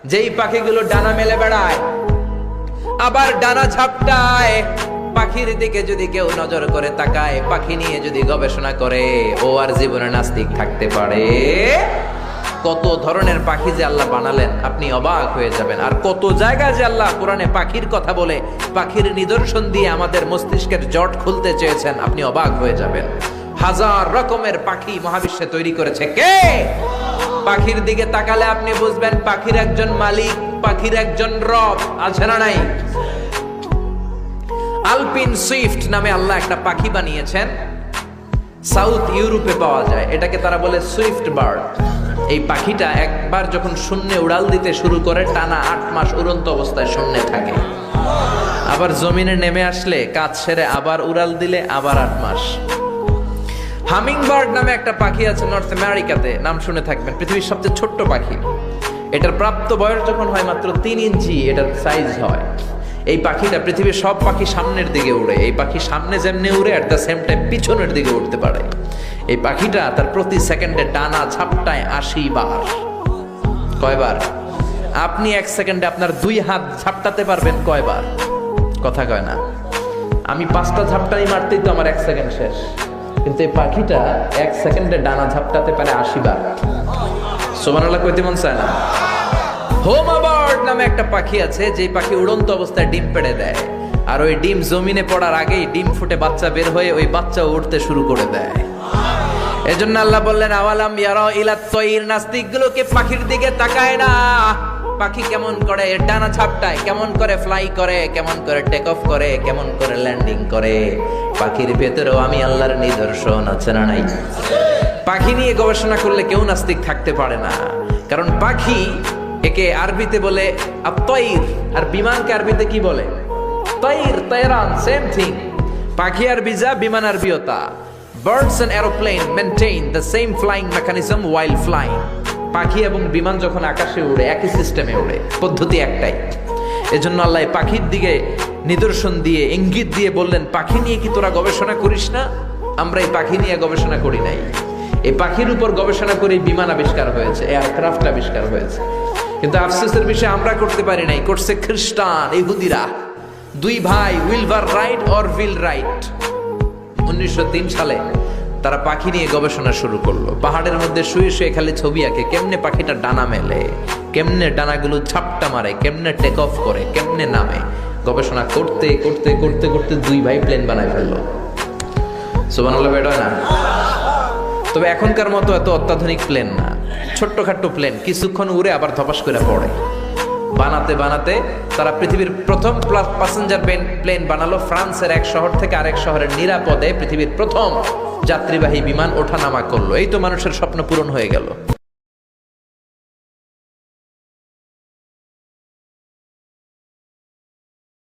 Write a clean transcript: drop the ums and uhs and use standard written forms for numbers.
যেই পাখিগুলো ডানা মেলে বেড়ায় আবার ডানা ঝাপটায়, পাখির দিকে যদি কেউ নজর করে তাকায়, পাখি নিয়ে যদি গবেষণা করে, ও আর জীবনে নাস্তিক থাকতে পারে? কত ধরনের পাখি যে আল্লাহ বানালেন, আপনি অবাক হয়ে যাবেন। আর কত জায়গায় যে আল্লাহ কোরআনে পাখির কথা বলে, পাখির নিদর্শন দিয়ে আমাদের মস্তিষ্কের জট খুলতে চেয়েছেন, আপনি অবাক হয়ে যাবেন। হাজার রকমের পাখি মহাবিশ্বে তৈরি করেছে কে? পাখির দিকে তাকালে আপনি বুঝবেন পাখির একজন মালিক, পাখির একজন রব আছে না নাই? আলপিন সুইফট নামে আল্লাহ একটা পাখি বানিয়েছেন, সাউথ ইউরোপে পাওয়া যায়। এটাকে তারা বলে সুইফট বার্ড। এই পাখিটা একবার যখন শূন্যে উড়াল দিতে শুরু করে, টানা 8 মাস উড়ন্ত অবস্থায় শূন্যে থাকে। আবার জমিনে নেমে আসলে কাজ সেরে আবার উড়াল দিলে আবার 8 মাস। হামিং বার্ড নামে একটা পাখি আছে নর্থ আমেরিকাতে, নাম শুনে থাকবেন। পৃথিবীর সবচেয়ে ছোট্ট পাখি। এটার প্রাপ্ত বয়স যখন হয় মাত্র 3 ইঞ্চি এটার সাইজ হয়। এই পাখিটা পৃথিবীর সব পাখি সামনের দিকে উড়ে, এই পাখি সামনে যেমনি উড়ে অ্যাট দ্য সেম টাইম পিছনের দিকে উঠতে পারে। এই পাখিটা তার প্রতি সেকেন্ডে ডানা ঝাপটায় 80 বার। কয়বার? আপনি 1 সেকেন্ডে আপনার 2 হাত ঝাপটাতে পারবেন কয়বার? কথা কয় না। আমি 5টা ঝাপটাই মারতেই তো আমার 1 সেকেন্ড শেষ, কিন্তু এই পাখিটা 1 সেকেন্ডে ডানা ঝাপটাতে পারে 80 বার। সুবহানাল্লাহ কইতে মন চায় না? হোমা বার্ড নামে একটা পাখি আছে, যে পাখি উড়ন্ত অবস্থায় ডিম পেড়ে দেয়, আর ওই ডিম জমিনে পড়ার আগেই ডিম ফুটে বাচ্চা বের হয়ে ওই বাচ্চা উড়তে শুরু করে দেয়। এজন্য আল্লাহ বললেন আওয়ালাম ইয়ারাউ ইলাত তায়র, নাস্তিকগুলোকে পাখির দিকে তাকায় না। পাখি কেমন করে ডানা ঝাপটায়, কেমন করে ফ্লাই করে, কেমন করে টেক অফ করে, কেমন করে ল্যান্ডিং করে। পাখির ভেতরেও আমি আল্লাহর নিদর্শন আছে না নাই? পাখি নিয়ে গবেষণা করলে কেউ নাস্তিক থাকতে পারে না, কারণ পাখি একে আরবিতে বলে আত-তায়র, আর বিমানকে আরবিতে কি বলে? তায়র, তায়রান, সেম থিং। পাখি আরবি যা, বিমান আরবিও তা। Birds and aeroplane maintain the same flying mechanism while flying. পাখি এবং বিমান যখন আকাশে উড়ে একই সিস্টেমে উড়ে, পদ্ধতি একটাই। এজন্য আল্লাহ পাখির দিকে নিদর্শন দিয়ে, ইঙ্গিত দিয়ে বললেন, পাখি নিয়ে কি তোরা গবেষণা করিস না? আমরা এই পাখি নিয়ে গবেষণা করি নাই। এই পাখির উপর গবেষণা করে বিমান আবিষ্কার হয়েছে, এয়ারক্রাফট আবিষ্কার হয়েছে। কিন্তু আফসোসের বিষয় আমরা করতে পারি নাই, করছে খ্রিস্টান, ইহুদিরা। 2 ভাই, উইলভার রাইট অর উইল রাইট, 1903 সালে তারা পাখি নিয়ে গবেষণা শুরু করলো। পাহাড়ের মধ্যে শুয়ে শুয়ে খালি ছবি আঁকে, কেমনে পাখিটা ডানা মেলে, কেমনে ডানাগুলো ঝাপটা মারে, কেমনে টেক অফ করে, কেমনে নামে। গবেষণা করতে করতে করতে করতে 2 ভাই প্লেন বানায় ফেললো। সুবহানাল্লাহ বেটা না? তবে এখনকার মতো এত অত্যাধুনিক প্লেন না, ছোট্টখাট্ট প্লেন, কিছুক্ষণ উড়ে আবার ধপাস করে পড়ে। বানাতে বানাতে তারা পৃথিবীর প্রথম প্যাসেঞ্জার প্লেন বানালো। ফ্রান্সের এক শহর থেকে আরেক শহরের নিরাপদে পৃথিবীর প্রথম যাত্রীবাহী বিমান ওঠানামা করলো। এই তো মানুষের স্বপ্ন পূরণ হয়ে গেল।